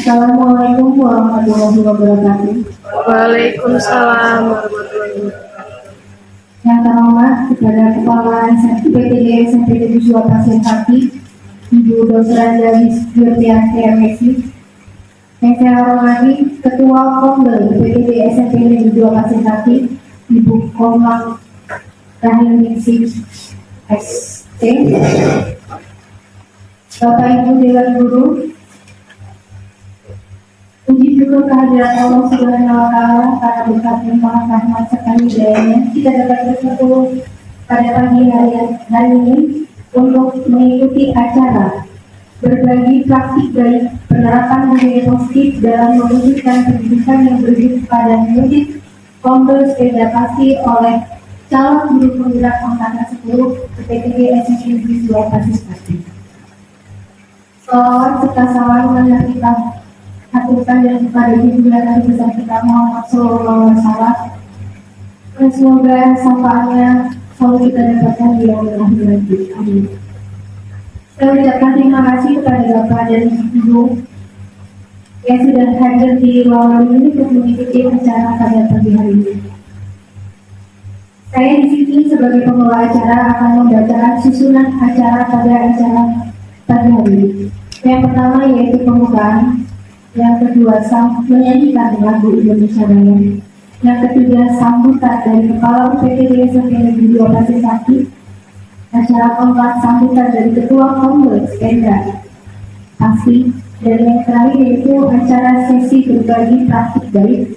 Assalamualaikum warahmatullahi wabarakatuh. Waalaikumsalam warahmatullahi wabarakatuh. Yang terhormat kepada Kepala PTD SMP Negeri 2 Pasir Pati, Ibu Dr. Andalis Yurtianti MSI. Yang saya hormati Ketua Kombel PTD SMP Negeri 2 Pasir Pati, Ibu Komang Rahimningsih ST. Bapak Ibu Dewan Guru, puji syukur kehadiran Allah Subhanahu wa Ta'ala karena berkat limpahan rahmat serta hidayahnya kita dapat berkumpul pada pagi hari ini untuk mengikuti acara berbagi praktik baik penerapan budaya positif dalam mewujudkan pendidikan yang berbasis pada murid Kombel sepeda pasti oleh calon guru penggerak angkatan 10 PTD SMP Negeri 2 Pasir Pati. Salawat serta salam yang kita haturkan dan kepada junjungan Nabi besar kita Muhammad Sallallahu Alaihi Wasallam. Semoga syafaatnya selalu kita dapatkan di yaumil akhir nanti. Amin. Saya ucapkan terima kasih kepada Bapak dan Ibu yang sudah hadir di ruangan ini untuk mengikuti acara pada pagi hari ini. Saya di sini sebagai pengelola acara akan membacakan susunan acara pada acara pagi hari ini. Yang pertama yaitu pembukaan, yang kedua menyanyikan lagu Indonesia Raya, yang ketiga sambutan dari Kepala UPTD SMP Negeri 2 Pasir Pati, acara keempat sambutan dari Ketua Kombel Sepeda Pasti, dan yang terakhir yaitu acara sesi berbagi praktik baik,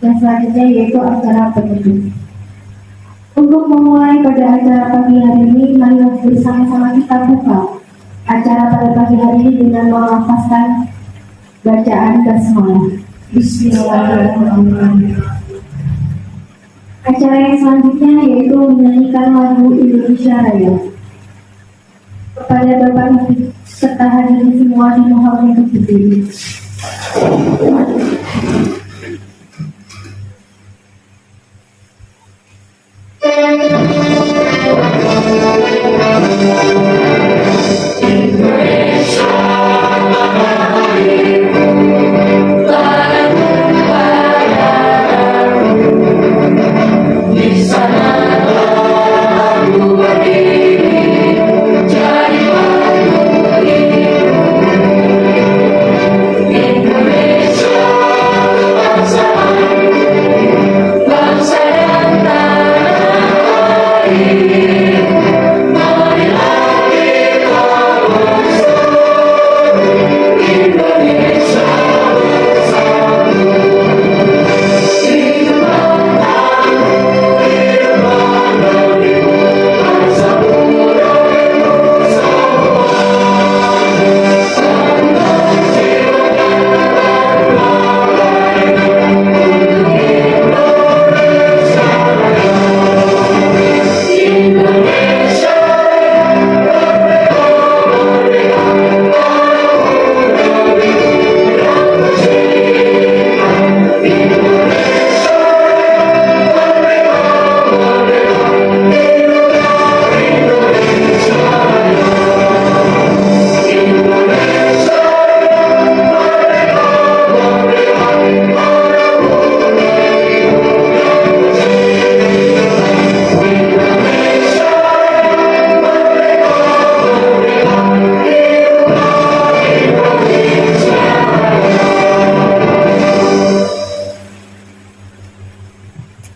dan selanjutnya yaitu acara penutup. Untuk memulai pada acara pagi hari ini, mari bersama-sama kita buka acara pada pagi hari ini dengan melafazkan bacaan basmalah. Bismillahirrahmanirrahim. Acara yang selanjutnya yaitu menyanyikan lagu Indonesia Raya. Kepada Bapak Ibu serta hadirin semua dimohon untuk berdiri.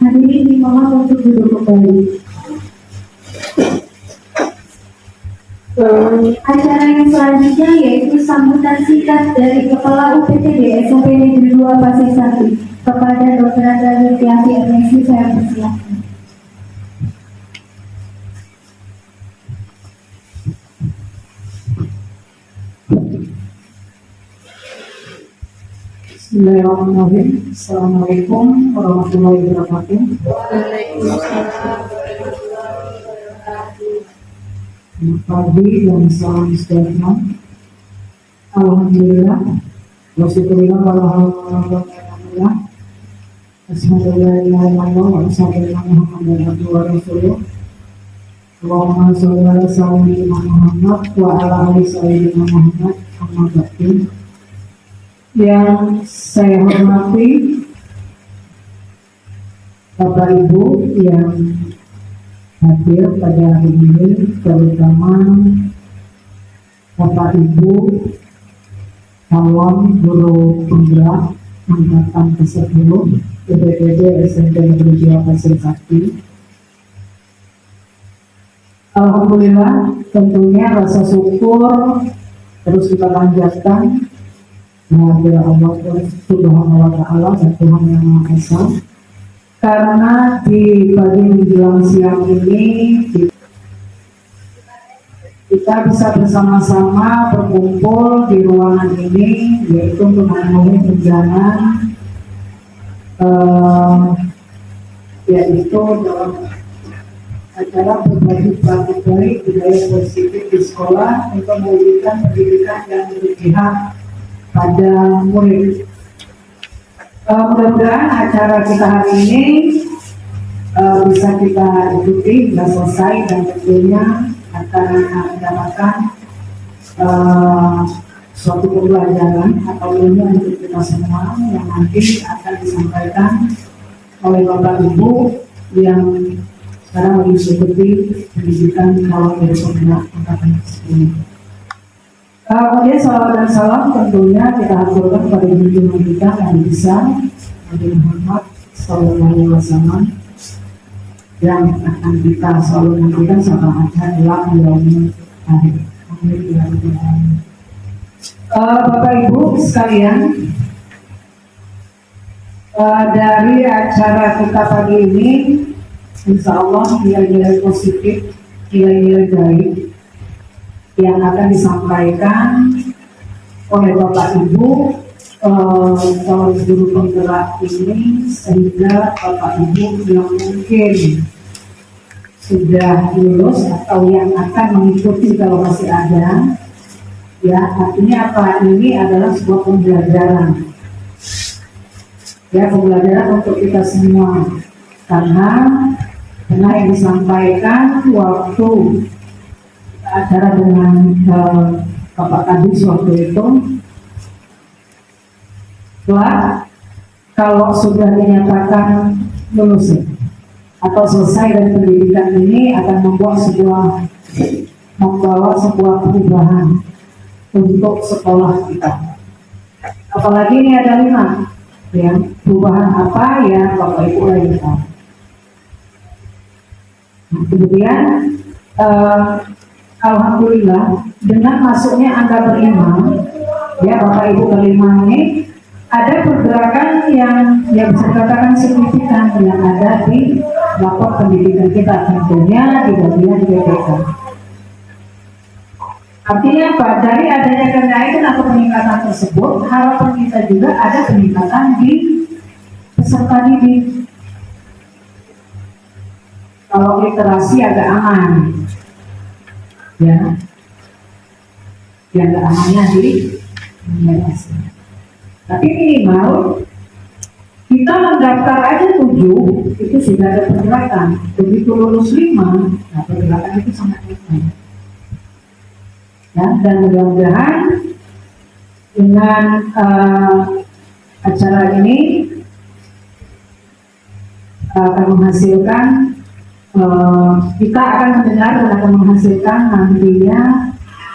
Hadirin dimohon untuk duduk kembali. Acara yang selanjutnya yaitu sambutan singkat dari Kepala UPTD SMP Negeri 2 Pasir Pati kepada Dr. Andalis Yurtianti MSI. Saya persilakan. Bismillahirrahmanirrahim. Assalamualaikum warahmatullahi wabarakatuh. Waalaikumsalam. Selamat pagi dan salam sejahtera. Alhamdulillah. Wasyukurillah walhamdulillah. Bismillahirrahmanirrahim. Wa sallallahu alaihi wa sallam. Allahumma sholli ala sayyidina Muhammad wa ala ali sayyidina Muhammad. Amma ba'du. Yang saya hormati Bapak Ibu yang hadir pada hari ini, terutama Bapak Ibu calon guru penggerak angkatan ke-10 PPDB SMP Negeri 2 Pasir Sakti. Alhamdulillah, tentunya rasa syukur terus kita panjatkan kepada Allah Subhanahu wa Ta'ala dan Tuhan Yang Maha Esa, karena di pagi menjelang siang ini kita bisa bersama-sama berkumpul di ruangan ini, yaitu untuk memenuhi tunjangan yaitu dalam acara berbagi praktik baik budaya positif di sekolah untuk mewujudkan pendidikan yang berpihak pada murid. Mudah-mudahan acara kita hari ini bisa kita ikuti hingga selesai dan tentunya akan mendapatkan suatu pembelajaran atau ilmu untuk kita semua yang nanti akan disampaikan oleh Bapak Ibu yang sekarang mengikuti pendidikan calon dari penggerak angkatan ke-10. Kemudian salawat dan salam tentunya kita aturkan pada junjungan kita yang besar Nabi Muhammad SAW yang akan kita selalu nantikan syafaatnya adalah yaumil akhir. Bapak Ibu sekalian, dari acara kita pagi ini, insya Allah nilai-nilai positif, nilai-nilai baik yang akan disampaikan oleh Bapak Ibu calon guru penggerak ini, sehingga Bapak Ibu yang mungkin sudah lulus atau yang akan mengikuti kalau masih ada, ya artinya apa? Ini adalah sebuah pembelajaran, ya pembelajaran untuk kita semua, karena yang disampaikan waktu acara dengan Bapak Kadis waktu itu, kalau sudah dinyatakan lulus atau selesai dari pendidikan ini akan membawa sebuah perubahan untuk sekolah kita. Apalagi ini ada 5, ya perubahan apa ya Bapak Ibu lain tahu. Kemudian alhamdulillah dengan masuknya angka berlima, ya Bapak Ibu kelima ini ada pergerakan yang bisa dikatakan signifikan yang ada di lapor pendidikan kita, tentunya di bagian BPK. Artinya apa? Dari adanya kenaikan atau peningkatan tersebut, harapan kita juga ada peningkatan di peserta didik. Kalau literasi agak aman, ya, yang agak amannya di literasi. Tapi minimal kita mendaftar aja 7, itu sudah ada pergerakan. Begitu lulus 5, nah pergerakan itu sangat ringan. Ya, dan mudah-mudahan dengan acara ini akan menghasilkan, kita akan mendengar dan akan menghasilkan nantinya.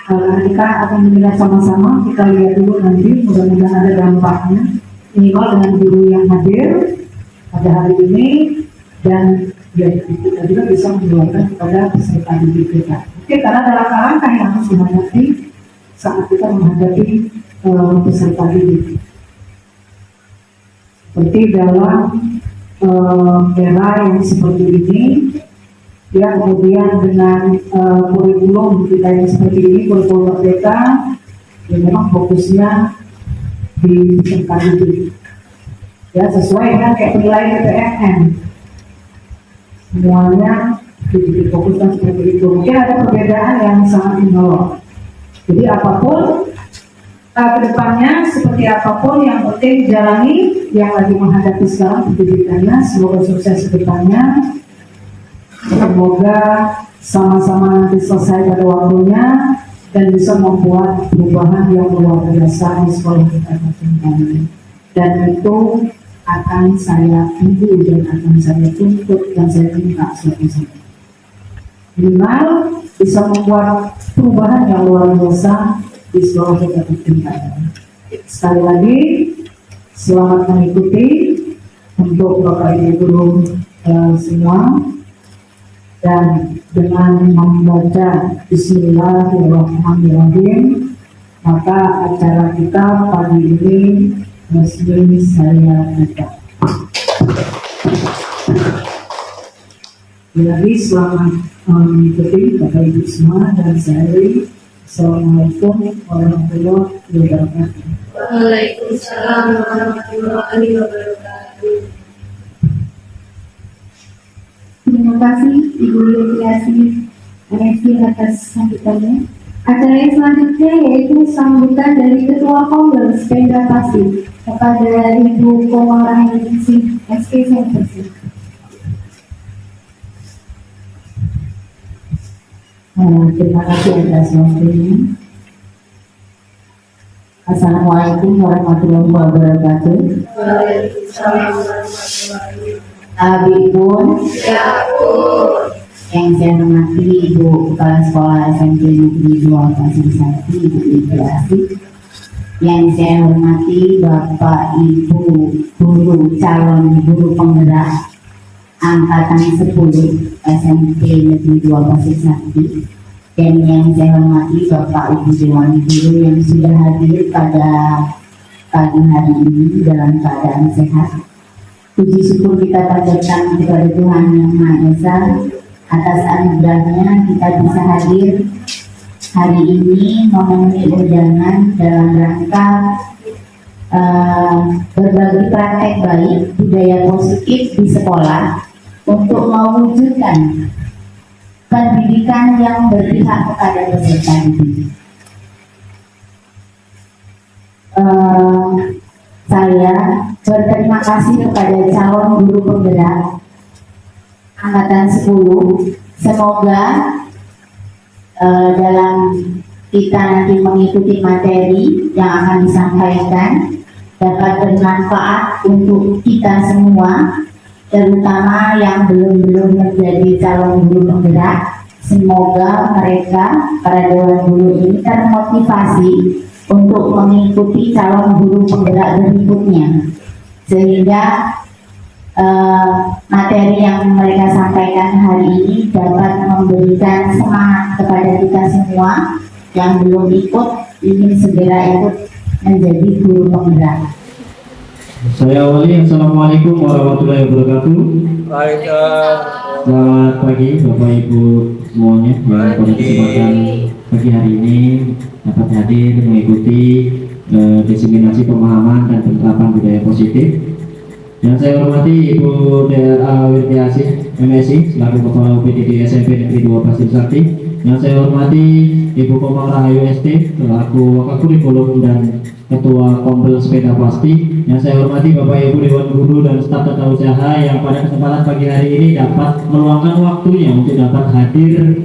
Kita akan mendengar sama-sama, kita lihat dulu nanti, mudah-mudahan ada dampaknya minimal dengan guru yang hadir pada hari ini, dan ya, kita juga bisa mengeluarkan kepada peserta didik kita. Oke, karena ada langkah-langkah yang harus dihadapi saat kita menghadapi peserta didik. Seperti dalam era yang seperti ini, ya kemudian dengan kurikulum kita yang seperti ini, kurikulum merdeka, ya memang fokusnya di peserta didik, ya sesuai dengan kayak penilaian PPNN, semuanya difokuskan seperti itu. Mungkin ada perbedaan yang sangat menolak. Jadi apapun kedepannya, seperti apapun yang penting dijalani, yang lagi menghadapi sekarang pendidikannya, semoga sukses kedepannya. Semoga sama-sama nanti selesai pada waktunya, dan bisa membuat perubahan yang luar biasa di sekolah kita ini. Dan itu akan saya tunggu dan akan saya tuntut dan saya minta suatu saat. Minimal bisa membuat perubahan yang luar biasa di sekolah kita ini. Sekali lagi, selamat mengikuti untuk Bapak Ibu guru semua, dan dengan membaca Bismillahirrahmanirrahim, maka acara kita pagi ini resmi saya buka. Lagi selamat mengikuti Bapak Ibu semua dan saya akhiri. Assalamualaikum warahmatullahi wabarakatuh. Waalaikumsalam warahmatullahi wabarakatuh. Terima kasih Ibu Yutiasi MSc atas sambutannya. Acara yang selanjutnya yaitu sambutan dari Ketua Kongres Pemda Pasti kepada Ibu Komara Ningsih SK Sentersi. Terima kasih atas waktunya. Assalamualaikum warahmatullahi wabarakatuh. Waalaikumsalam warahmatullahi wabarakatuh. Abi pun Ya pun. yang saya hormati Ibu Kepala Sekolah SMP Negeri 2 Pasir Sati, Ibu Yutiasi. Yang saya hormati Bapak Ibu guru calon guru penggerak angkatan 10 SMP Negeri 2 Pasir Sati. Dan yang saya hormati Bapak Ibu Dewan Guru yang sudah hadir pada pagi hari ini dalam keadaan sehat. Puji syukur kita panjatkan kepada Tuhan Yang Maha Esa atas anugerahnya kita bisa hadir hari ini memenuhi undangan dalam rangka berbagi praktek baik budaya positif di sekolah untuk mewujudkan pendidikan yang berpihak kepada peserta didik. Saya berterima kasih kepada calon guru penggerak angkatan 10. Semoga dalam kita nanti mengikuti materi yang akan disampaikan dapat bermanfaat untuk kita semua, terutama yang belum menjadi calon guru penggerak. Semoga mereka, para dewan guru ini termotivasi untuk mengikuti calon guru penggerak berikutnya, sehingga materi yang mereka sampaikan hari ini dapat memberikan semangat kepada kita semua yang belum ikut, ingin segera ikut menjadi guru penggerak. Saya awali. Assalamualaikum warahmatullahi wabarakatuh. Selamat pagi Bapak Ibu semuanya yang pada kesempatan pagi hari ini dapat hadir mengikuti diseminasi pemahaman dan penerapan budaya positif. Yang saya hormati Ibu DLA Wirtiasih MSc selaku Kepala UPTD SMP Negeri 2 Pasir Sati. Yang saya hormati Ibu Komara HUST selaku Wakakurikulum dan Ketua Kompel Sepeda Pasti. Yang saya hormati Bapak Ibu Dewan Guru dan staf tata usaha yang pada kesempatan pagi hari ini dapat meluangkan waktunya untuk dapat hadir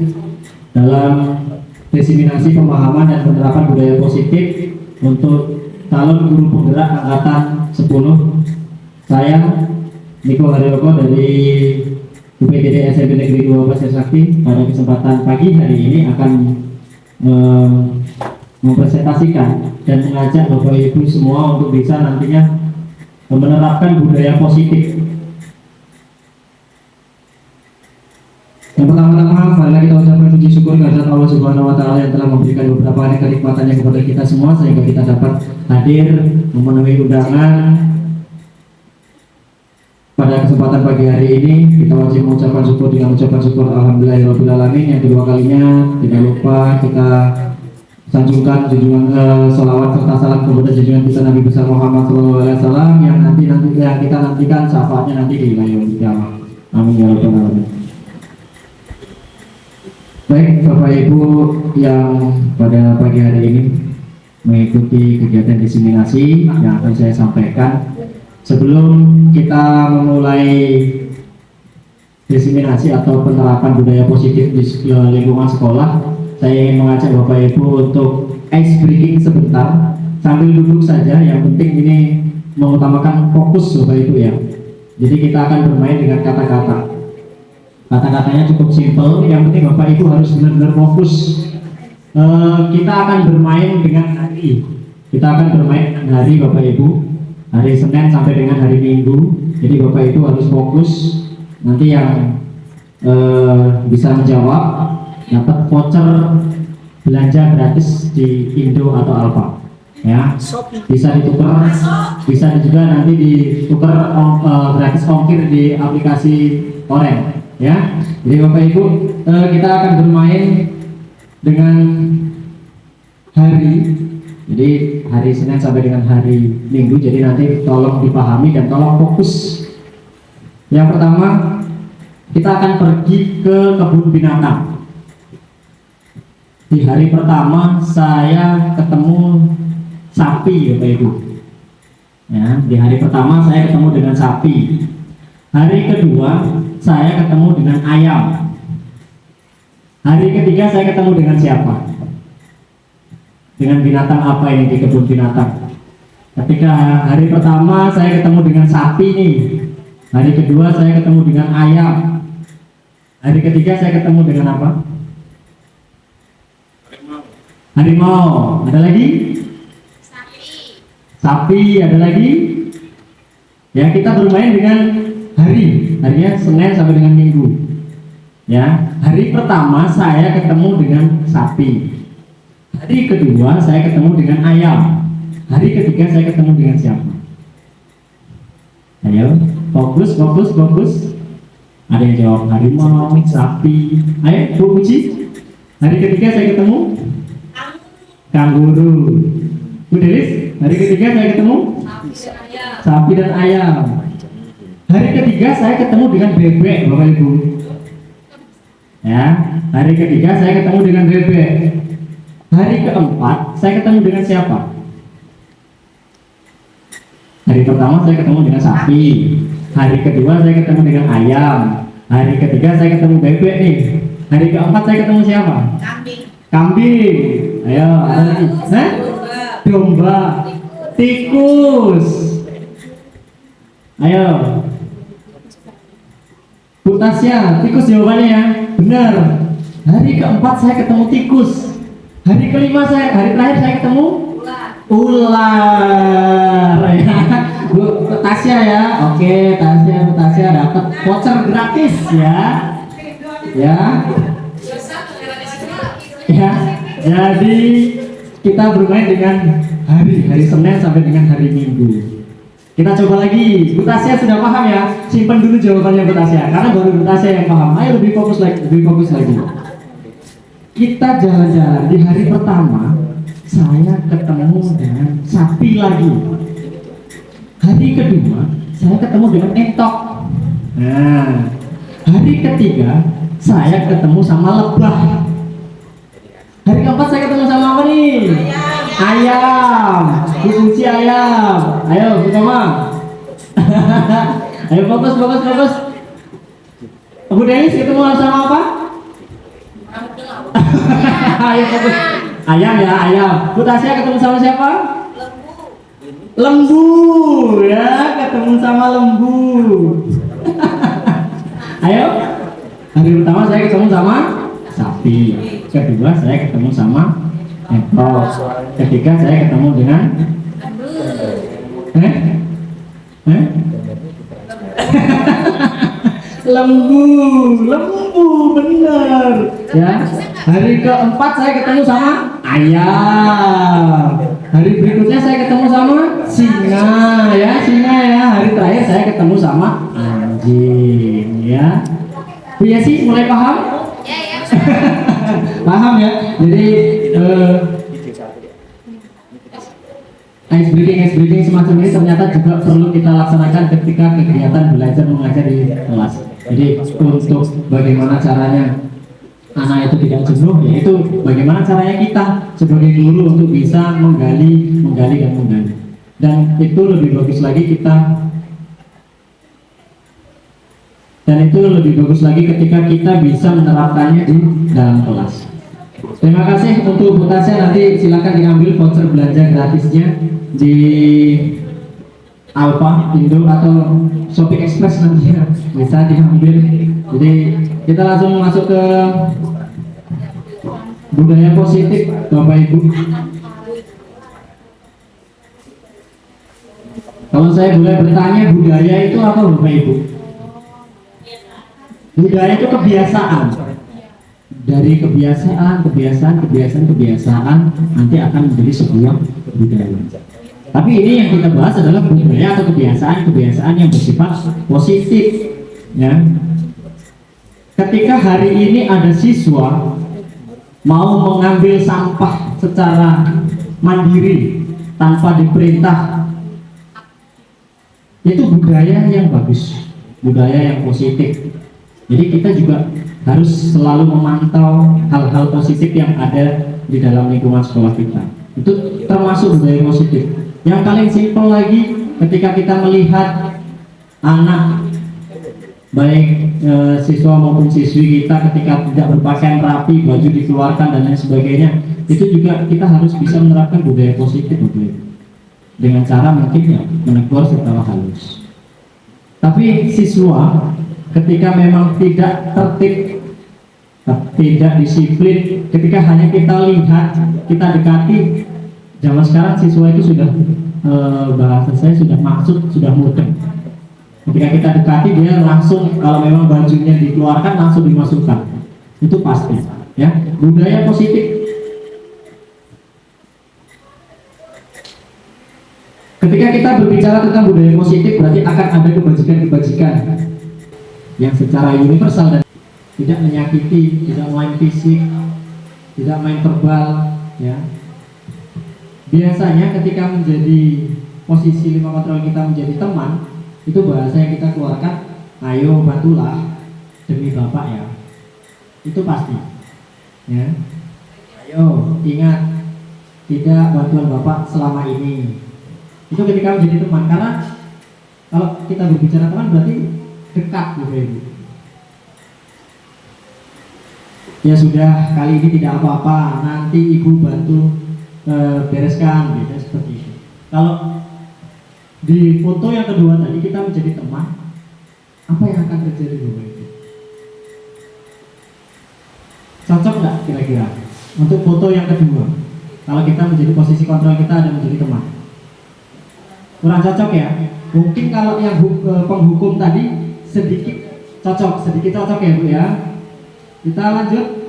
dalam diseminasi pemahaman dan penerapan budaya positif untuk calon guru penggerak angkatan 10. Saya Niko Haryoko dari UPTD SMP Negeri 2 Pasir Sakti pada kesempatan pagi hari ini akan mempresentasikan dan mengajak Bapak Ibu semua untuk bisa nantinya menerapkan budaya positif. Yang pertama-tama, marilah kita ucapkan puji syukur kehadirat Allah Subhanahu wa Ta'ala yang telah memberikan beberapa kenikmatannya kepada kita semua sehingga kita dapat hadir memenuhi undangan pada kesempatan pagi hari ini. Kita wajib mengucapkan syukur dengan ucapan syukur alhamdulillahirobbilalamin. Yang kedua kalinya tidak lupa kita sanjungkan junjungan salawat serta salam kepada junjungan kita Nabi besar Muhammad SAW yang kita nantikan syafaatnya nanti di yaumil qiyamah. Amin ya rabbal alamin. Baik Bapak Ibu yang pada pagi hari ini mengikuti kegiatan diseminasi yang akan saya sampaikan. Sebelum kita memulai diseminasi atau penerapan budaya positif di lingkungan sekolah, saya ingin mengajak Bapak Ibu untuk ice breaking sebentar sambil duduk saja. Yang penting ini mengutamakan fokus Bapak Ibu ya. Jadi kita akan bermain dengan kata-kata. Kata-katanya cukup simpel. Yang penting Bapak Ibu harus benar-benar fokus. Kita akan bermain dengan hari. Kita akan bermain dengan hari Bapak Ibu. Hari Senin sampai dengan hari Minggu. Jadi Bapak Ibu harus fokus. Nanti yang bisa menjawab dapat voucher belanja gratis di Indo atau Alfa. Ya, bisa ditukar, bisa juga nanti ditukar gratis ongkir di aplikasi Oreng. Ya, jadi Bapak Ibu kita akan bermain dengan hari. Jadi hari Senin sampai dengan hari Minggu. Jadi nanti tolong dipahami dan tolong fokus. Yang pertama, kita akan pergi ke kebun binatang. Di hari pertama saya ketemu sapi Bapak Ibu. Ya, di hari pertama saya ketemu dengan sapi. Hari kedua saya ketemu dengan ayam. Hari ketiga saya ketemu dengan siapa? Dengan binatang apa ini di kebun binatang? Ketika hari pertama saya ketemu dengan sapi nih. Hari kedua saya ketemu dengan ayam. Hari ketiga saya ketemu dengan apa? Harimau. Ada lagi? Sapi. Ada lagi? Ya, kita bermain dengan hari. Harinya Senin sampai dengan Minggu. Ya, hari pertama saya ketemu dengan sapi. Hari kedua saya ketemu dengan ayam. Hari ketiga saya ketemu dengan siapa? Ayo, fokus. Ada yang jawab harimau, sapi. Ayo, Bu Uci. Hari ketiga saya ketemu kanguru. Bu Delis, hari ketiga saya ketemu sapi dan ayam. Hari ketiga saya ketemu dengan bebek, Bapak Ibu. Ya, hari ketiga saya ketemu dengan bebek. Hari keempat saya ketemu dengan siapa? Hari pertama saya ketemu dengan sapi. Hari kedua saya ketemu dengan ayam. Hari ketiga saya ketemu bebek nih. Hari keempat saya ketemu siapa? Kambing. Ayo, ada lagi. Domba. Tikus. Ayo. Bu Tasya, tikus jawabannya ya. Benar. Hari keempat saya ketemu tikus. Hari kelima hari terakhir saya ketemu ular. Ya. Bu Tasya ya. Oke, Bu Tasya dapat voucher gratis ya. Ya. Ya. Jadi kita bermain dengan hari Senin sampai dengan hari Minggu. Kita coba lagi. Bu Tasya sudah paham ya? Simpan dulu jawabannya Bu Tasya, karena baru Bu Tasya yang paham. Ayo lebih fokus lagi. Kita jalan-jalan. Di hari pertama saya ketemu dengan sapi lagi. Hari kedua saya ketemu dengan entok. Nah, hari ketiga saya ketemu sama lebah. Hari keempat saya ketemu sama apa nih? Ayam. Kunci ayam. Ayo, Bu Mama. Ayo fokus. Bu Denis ketemu sama apa? Ayo fokus. Ayam ya, ayam. Bu Tasya ketemu sama siapa? Lembu ya, ketemu sama lembu. Ayo. Hari pertama saya ketemu sama sapi. Kedua saya ketemu sama ekor. Ketiga saya ketemu dengan lembu benar ya. Hari keempat saya ketemu sama ayam. Hari berikutnya saya ketemu sama singa ya. Hari terakhir saya ketemu sama anjing ya. Bu Yesi mulai paham? Paham ya. Jadi ice breaking semacam ini ternyata juga perlu kita laksanakan ketika kegiatan belajar mengajar di kelas. Jadi untuk bagaimana caranya anak itu tidak jenuh, yaitu bagaimana caranya kita sebagai guru untuk bisa menggali. Dan itu lebih bagus lagi ketika kita bisa menerapkannya di dalam kelas. Terima kasih untuk Bu Tasya, nanti silakan diambil voucher belanja gratisnya di Alfa, Indo atau Shopee Express nantinya bisa diambil. Jadi kita langsung masuk ke budaya positif, Bapak Ibu. Kalau saya boleh bertanya, budaya itu apa, Bapak Ibu? Budaya itu kebiasaan. Dari kebiasaan nanti akan menjadi sebuah budaya. Tapi ini yang kita bahas adalah budaya atau kebiasaan yang bersifat positif, ya. Ketika hari ini ada siswa mau mengambil sampah secara mandiri tanpa diperintah, itu budaya yang bagus, budaya yang positif. Jadi kita juga harus selalu memantau hal-hal positif yang ada di dalam lingkungan sekolah kita. Itu termasuk budaya positif. Yang paling simpel lagi, ketika kita melihat anak, baik siswa maupun siswi kita ketika tidak berpakaian rapi, baju dikeluarkan dan lain sebagainya, itu juga kita harus bisa menerapkan budaya positif, dengan cara mungkin ya menegur secara halus. Tapi siswa ketika memang tidak tertib, tidak disiplin, ketika hanya kita lihat, kita dekati, zaman sekarang siswa itu sudah bahasa saya sudah maksud, sudah mudeng. Ketika kita dekati, dia langsung, kalau memang bajunya dikeluarkan langsung dimasukkan, itu pasti, ya. Budaya positif. Ketika kita berbicara tentang budaya positif, berarti akan ada kebajikan-kebajikan yang secara universal dan tidak menyakiti, tidak main fisik, tidak main verbal, ya. Biasanya ketika menjadi posisi 5 kontrol kita menjadi teman, itu bahasa yang kita keluarkan, ayo bantulah demi Bapak, ya. Itu pasti, ya. Ayo ingat, tidak bantuan Bapak selama ini. Itu ketika menjadi teman, karena kalau kita berbicara teman berarti dekat, Bapak Ibu. Ya sudah, kali ini tidak apa-apa, nanti Ibu bantu bereskan, gitu, seperti itu. Kalau di foto yang kedua tadi kita menjadi teman, apa yang akan terjadi, Bapak Ibu? Cocok nggak kira-kira untuk foto yang kedua? Kalau kita menjadi posisi kontrol kita ada menjadi teman, kurang cocok, ya. Mungkin kalau yang penghukum tadi sedikit cocok ya, Bu, ya. Kita lanjut.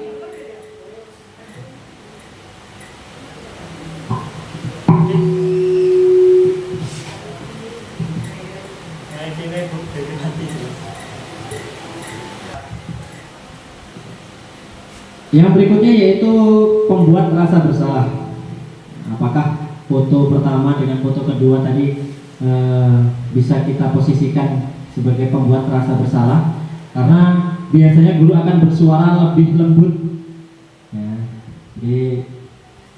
Yang berikutnya yaitu pembuat rasa bersalah. Apakah foto pertama dengan foto kedua tadi bisa kita posisikan sebagai pembuat rasa bersalah? Karena biasanya guru akan bersuara lebih lembut, ya. Jadi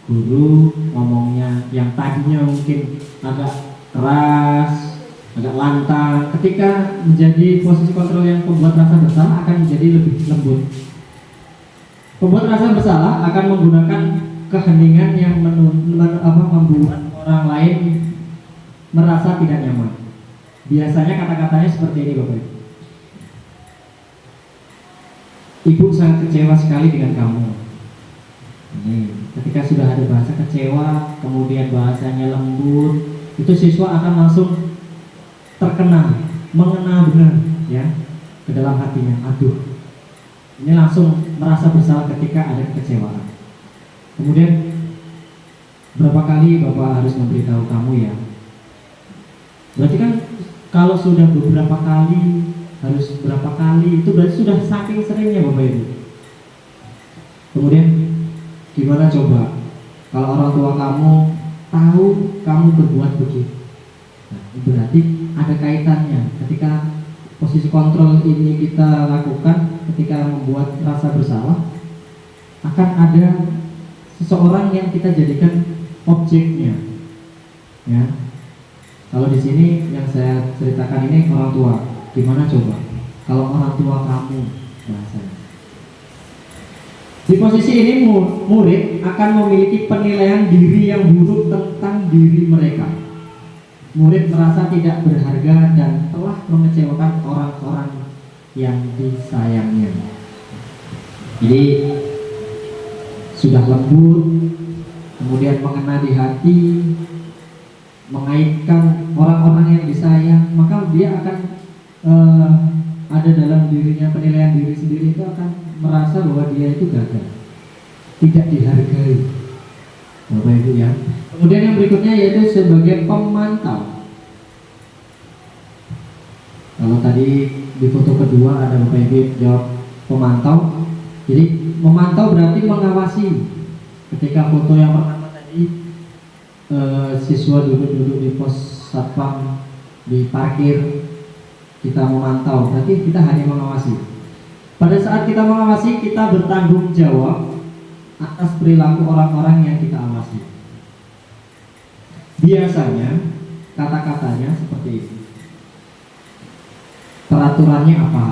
guru ngomongnya yang tadinya mungkin agak keras, agak lantang, ketika menjadi posisi kontrol yang pembuat rasa bersalah akan menjadi lebih lembut. Pembuat rasa bersalah akan menggunakan keheningan yang membuat orang lain merasa tidak nyaman. Biasanya kata-katanya seperti ini, Bapak Ibu. Ibu sangat kecewa sekali dengan kamu. Ini, ketika sudah ada bahasa kecewa, kemudian bahasanya lembut, itu siswa akan langsung terkena, mengena benar, ya, ke dalam hatinya. Aduh, ini langsung merasa bersalah ketika ada kekecewaan. Kemudian berapa kali Bapak harus memberitahu kamu, ya? Berarti kan kalau sudah beberapa kali, harus berapa kali, itu berarti sudah saking seringnya, Bapak Ibu. Kemudian gimana coba kalau orang tua kamu tahu kamu berbuat begitu? Nah, berarti ada kaitannya. Ketika posisi kontrol ini kita lakukan, ketika membuat rasa bersalah, akan ada seseorang yang kita jadikan objeknya, ya. Kalau di sini yang saya ceritakan ini orang tua, gimana coba kalau orang tua kamu bahasanya? Di posisi ini murid akan memiliki penilaian diri yang buruk tentang diri mereka. Murid merasa tidak berharga dan telah mengecewakan orang-orang yang disayangnya. Jadi sudah lembut, kemudian mengena di hati, mengaitkan orang-orang yang disayang, maka dia akan ada dalam dirinya penilaian diri sendiri, itu akan merasa bahwa dia itu gagal, tidak dihargai. Bapak Ibu ya. Kemudian yang berikutnya yaitu sebagai pemantau. Kalau tadi di foto kedua ada Bapak Ibu jawab pemantau. Jadi memantau berarti mengawasi. Ketika foto yang pertama tadi siswa duduk-duduk di pos satpam di parkir, kita memantau, berarti kita hanya mengawasi. Pada saat kita mengawasi, kita bertanggung jawab atas perilaku orang-orang yang kita awasi. Biasanya kata-katanya seperti ini. Peraturannya apa?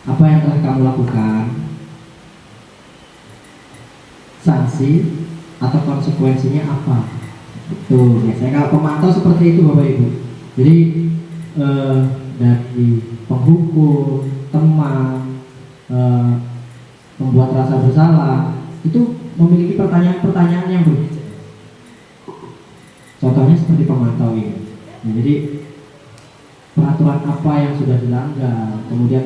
Apa yang telah kamu lakukan? Sanksi atau konsekuensinya apa? Itu biasanya kalau pemantau seperti itu Bapak Ibu. Jadi dari penghukum, teman, membuat rasa bersalah, itu memiliki pertanyaan-pertanyaan yang berbeda. Contohnya seperti pemantau ini. Nah, jadi peraturan apa yang sudah dilanggar, kemudian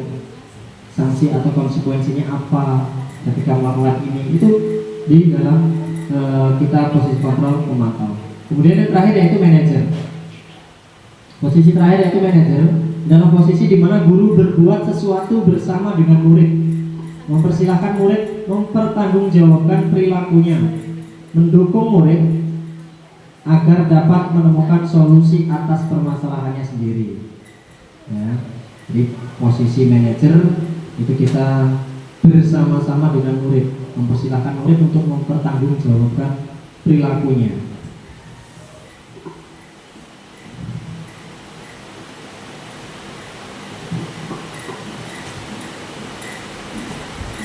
sanksi atau konsekuensinya apa ketika melakukan ini, itu di dalam kita posisi kontrol pemantau. Kemudian yang terakhir yaitu manajer. Posisi terakhir yaitu manajer dalam posisi di mana guru berbuat sesuatu bersama dengan murid, mempersilahkan murid mempertanggungjawabkan perilakunya, mendukung murid agar dapat menemukan solusi atas permasalahannya sendiri. Ya, di posisi manajer itu kita bersama-sama dengan murid, mempersilahkan murid untuk mempertanggungjawabkan perilakunya.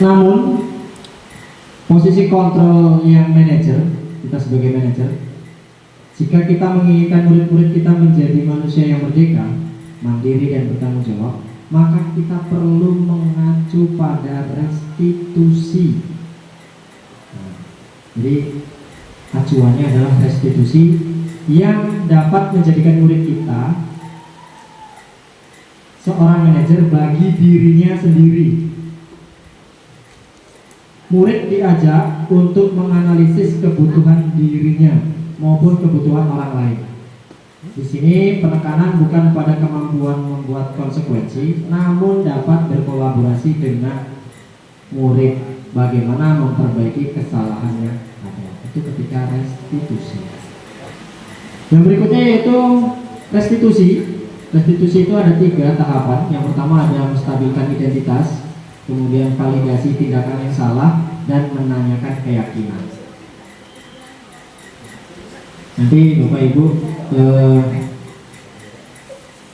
Namun posisi kontrol yang manajer, kita sebagai manajer, jika kita menginginkan murid-murid kita menjadi manusia yang merdeka, mandiri dan bertanggung jawab, maka kita perlu mengacu pada restitusi. Jadi acuannya adalah restitusi yang dapat menjadikan murid kita seorang manajer bagi dirinya sendiri. Murid diajak untuk menganalisis kebutuhan dirinya maupun kebutuhan orang lain. Di sini penekanan bukan pada kemampuan membuat konsekuensi, namun dapat berkolaborasi dengan murid bagaimana memperbaiki kesalahannya. Itu ketika restitusi. Yang berikutnya yaitu restitusi. Restitusi itu ada 3 tahapan. Yang pertama ada menstabilkan identitas, kemudian validasi tindakan yang salah, dan menanyakan keyakinan. Nanti Bapak Ibu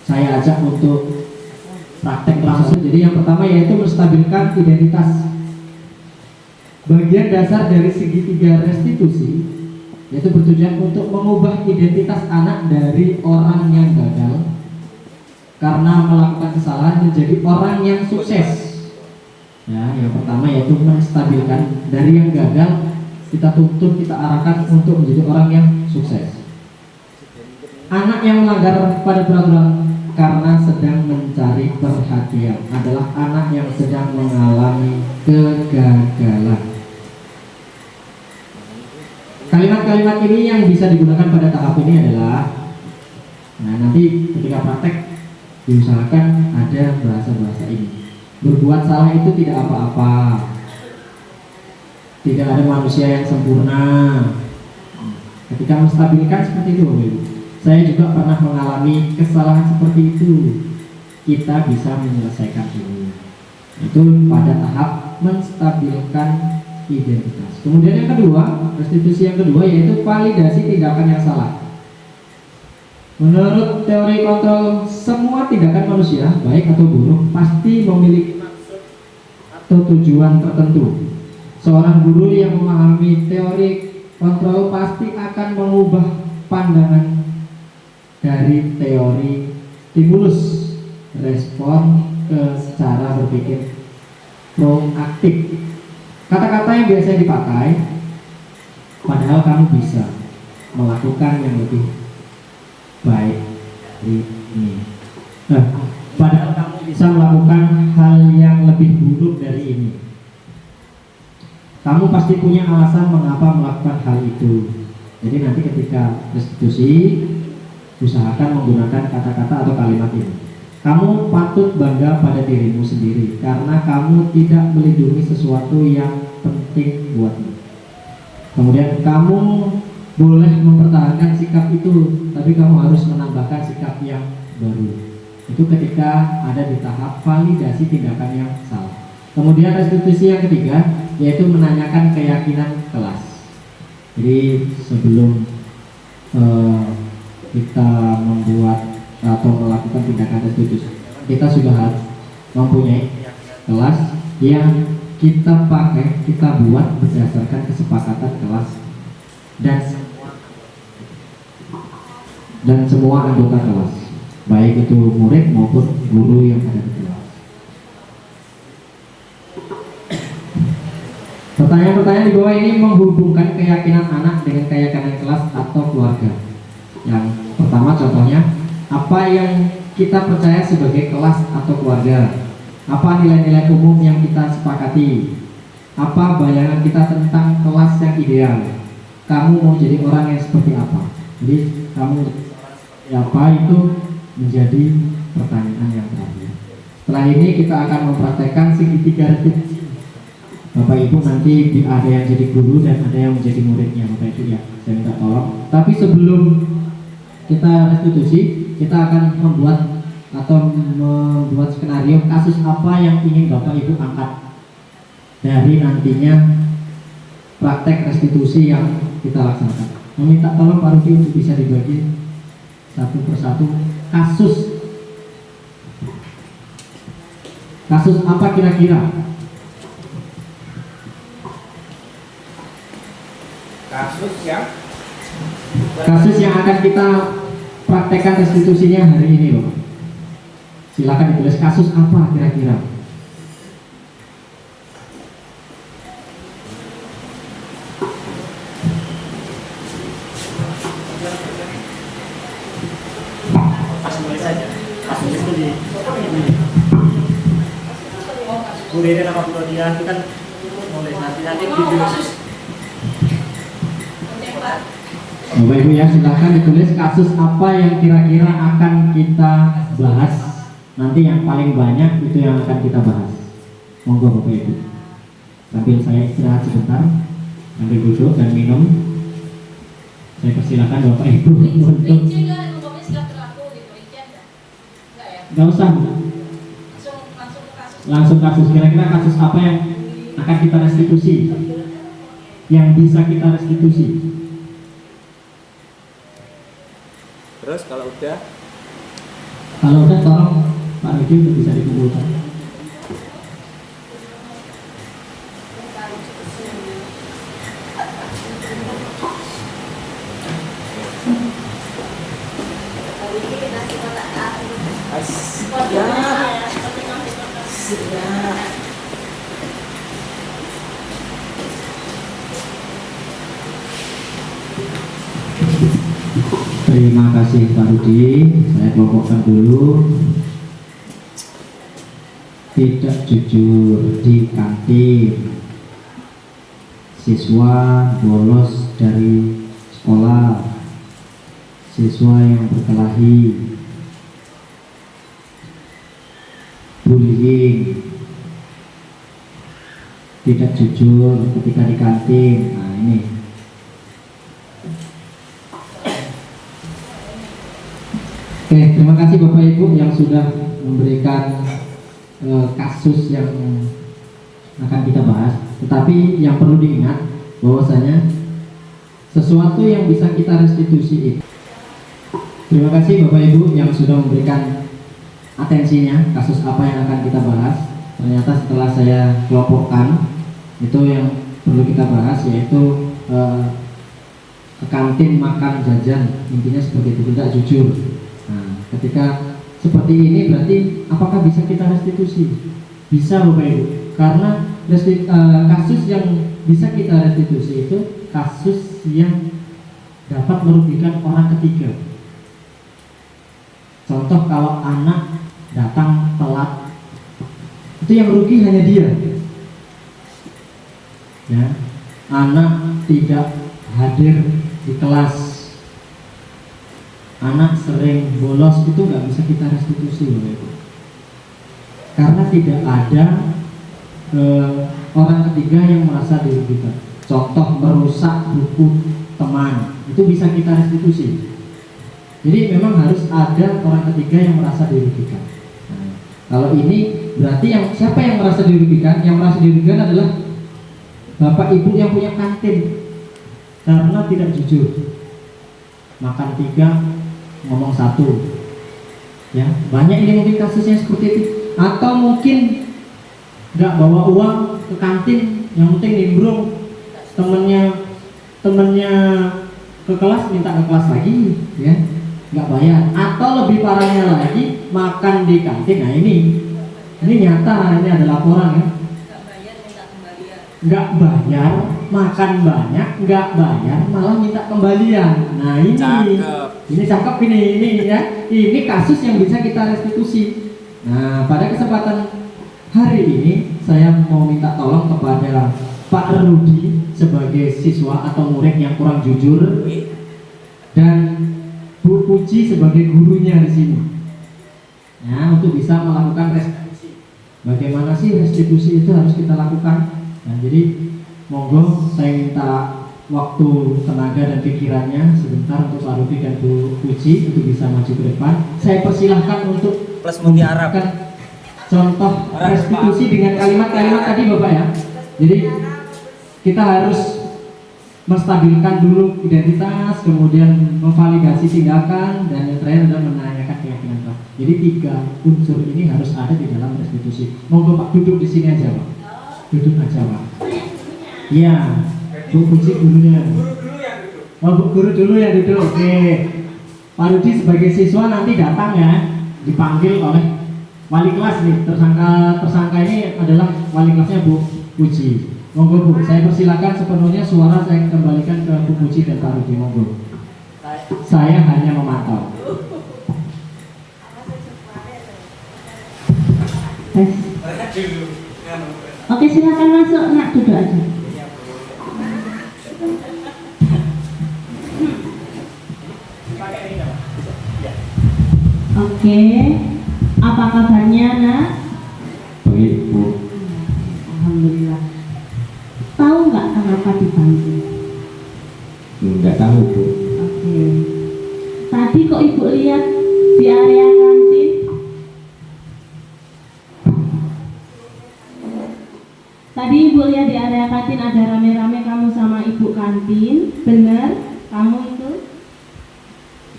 saya ajak untuk praktek langsung. Jadi yang pertama yaitu menstabilkan identitas. Bagian dasar dari segitiga restitusi yaitu bertujuan untuk mengubah identitas anak dari orang yang gagal karena melakukan kesalahan menjadi orang yang sukses. Ya, yang pertama yaitu menstabilkan dari yang gagal, kita tuntut, kita arahkan untuk menjadi orang yang sukses. Anak yang melanggar pada peraturan karena sedang mencari perhatian adalah anak yang sedang mengalami kegagalan. Kalimat-kalimat ini yang bisa digunakan pada tahap ini adalah, nah nanti ketika praktek diusahakan ada bahasa-bahasa ini. Berbuat salah itu tidak apa-apa. Tidak ada manusia yang sempurna. Ketika menstabilkan seperti itu, saya juga pernah mengalami kesalahan seperti itu. Kita bisa menyelesaikan ini. Itu pada tahap menstabilkan identitas. Kemudian yang kedua, restitusi yang kedua yaitu validasi tindakan yang salah. Menurut teori kontrol, semua tindakan manusia, baik atau buruk, pasti memiliki maksud atau tujuan tertentu. Seorang guru yang memahami teori kontrol pasti akan mengubah pandangan dari teori stimulus respon ke cara berpikir proaktif. Kata-kata yang biasa dipakai, padahal kamu bisa melakukan yang lebih baik dari ini. Padahal kamu bisa melakukan hal yang lebih buruk dari ini. Kamu pasti punya alasan mengapa melakukan hal itu. Jadi nanti ketika restitusi, usahakan menggunakan kata-kata atau kalimat ini. Kamu patut bangga pada dirimu sendiri karena kamu tidak melindungi sesuatu yang penting buatmu. Kemudian kamu boleh mempertahankan sikap itu, tapi kamu harus menambahkan sikap yang baru. Itu ketika ada di tahap validasi tindakan yang salah. Kemudian restitusi yang ketiga yaitu menanyakan keyakinan kelas. Jadi sebelum kita membuat atau melakukan tindakan restitusi, kita sudah harus mempunyai kelas yang kita pakai, kita buat berdasarkan kesepakatan kelas dan semua anggota kelas, baik itu murid maupun guru yang ada di kelas. Pertanyaan-pertanyaan di bawah ini menghubungkan keyakinan anak dengan keyakinan kelas atau keluarga. Yang pertama contohnya, apa yang kita percaya sebagai kelas atau keluarga? Apa nilai-nilai umum yang kita sepakati? Apa bayangan kita tentang kelas yang ideal? Kamu mau jadi orang yang seperti apa? Jadi kamu seperti apa itu menjadi pertanyaan yang terakhir. Setelah ini kita akan mempraktekkan segitiga restitusi. Bapak Ibu nanti ada yang jadi guru dan ada yang menjadi muridnya, Bapak Ibu ya, saya minta tolong. Tapi sebelum kita restitusi, kita akan membuat skenario kasus apa yang ingin Bapak Ibu angkat dari nantinya praktek restitusi yang kita laksanakan. Meminta tolong Pak Rudi untuk bisa dibagi satu persatu kasus apa kira-kira? Kasus yang akan kita praktekkan restitusinya hari ini, Bapak. Silakan ditulis kasus apa kira-kira. Boleh nama dia itu kan mulai nanti video. Bapak Ibu ya, silakan ditulis kasus apa yang kira-kira akan kita bahas. Nanti yang paling banyak itu yang akan kita bahas. Monggo Bapak Ibu. Sambil saya istirahat sebentar, sambil duduk dan minum. Saya persilakan Bapak Ibu untuk nggak usah langsung kasus. Kira-kira kasus apa yang akan kita restitusi, yang bisa kita restitusi. Terus kalau udah Tolong Pak Rudi untuk bisa dikumpulkan. Terima kasih Pak Rudi. Saya kelompokkan dulu. Tidak jujur di kantin. Siswa bolos dari sekolah. Siswa yang berkelahi. Bullying. Tidak jujur ketika di kantin. Nah ini. Oke, terima kasih Bapak Ibu yang sudah memberikan kasus yang akan kita bahas. Tetapi yang perlu diingat bahwasanya sesuatu yang bisa kita restitusi itu. Terima kasih Bapak Ibu yang sudah memberikan atensinya kasus apa yang akan kita bahas. ternyata setelah saya kelompokkan, itu yang perlu kita bahas, yaitu ke kantin makan jajan, intinya seperti itu, tidak jujur. Nah, ketika seperti ini berarti apakah bisa kita restitusi? Bisa Bapak Ibu, karena kasus yang bisa kita restitusi itu kasus yang dapat merugikan orang ketiga. Contoh, kalau anak datang telat, itu yang rugi hanya dia. Ya, anak tidak hadir di kelas, anak sering bolos, itu nggak bisa kita restitusi Bapak Ibu. Karena tidak ada orang ketiga yang merasa dirugikan. Contoh, merusak buku teman, itu bisa kita restitusi. Jadi memang harus ada orang ketiga yang merasa dirugikan. Nah, kalau ini berarti siapa yang merasa dirugikan? Yang merasa dirugikan adalah bapak ibu yang punya kantin, karena tidak jujur. Makan 3, ngomong 1. Ya, banyak ini mungkin kasusnya seperti itu. Atau mungkin nggak bawa uang ke kantin, yang penting nimbrung, temennya ke kelas, minta ke kelas lagi, ya, nggak bayar. Atau lebih parahnya lagi, makan di kantin. Nah ini nyata, ini ada laporan ya. Nggak bayar, makan banyak, nggak bayar, malah minta kembalian. Nah ini cakep ini ya. Ini kasus yang bisa kita restitusi. Nah, pada kesempatan hari ini saya mau minta tolong kepada Pak Rudi sebagai siswa atau murid yang kurang jujur, dan Bu Puji sebagai gurunya di sini. Ya, untuk bisa melakukan restitusi. Bagaimana sih restitusi itu harus kita lakukan? Nah, jadi monggo saya minta waktu, tenaga dan pikirannya sebentar untuk Pak Rudi dan Bu Puji untuk bisa maju ke depan. Saya persilahkan untuk Plus Arab. Contoh restitusi dengan kalimat-kalimat tadi Bapak ya. Jadi kita harus menstabilkan dulu identitas, kemudian memvalidasi tindakan, dan yang terakhir adalah menanyakan keyakinan Pak. Jadi 3 unsur ini harus ada di dalam restitusi. Monggo Pak duduk di sini aja Pak. Duduk aja Pak. Iya, Bu Puji gurunya. Oh, Bu guru dulu yang duduk. Oke. Pak Rudi sebagai siswa nanti datang ya, dipanggil oleh wali kelas nih. Tersangka ini adalah wali kelasnya Bu Puji. Monggo Bu, saya persilakan sepenuhnya, suara saya kembalikan ke Bu Puji dan Pak Rudi. Monggo. Saya hanya memantau. Oke, silakan masuk, nak, duduk aja. Oke, apa kabarnya nak? Baik Bu. Alhamdulillah. Tahu nggak kenapa dipanggil? Nggak tahu Bu. Oke. Tadi kok ibu lihat di area kantin? Tadi ibu lihat di area kantin ada rame-rame kamu sama ibu kantin, bener? Kamu itu?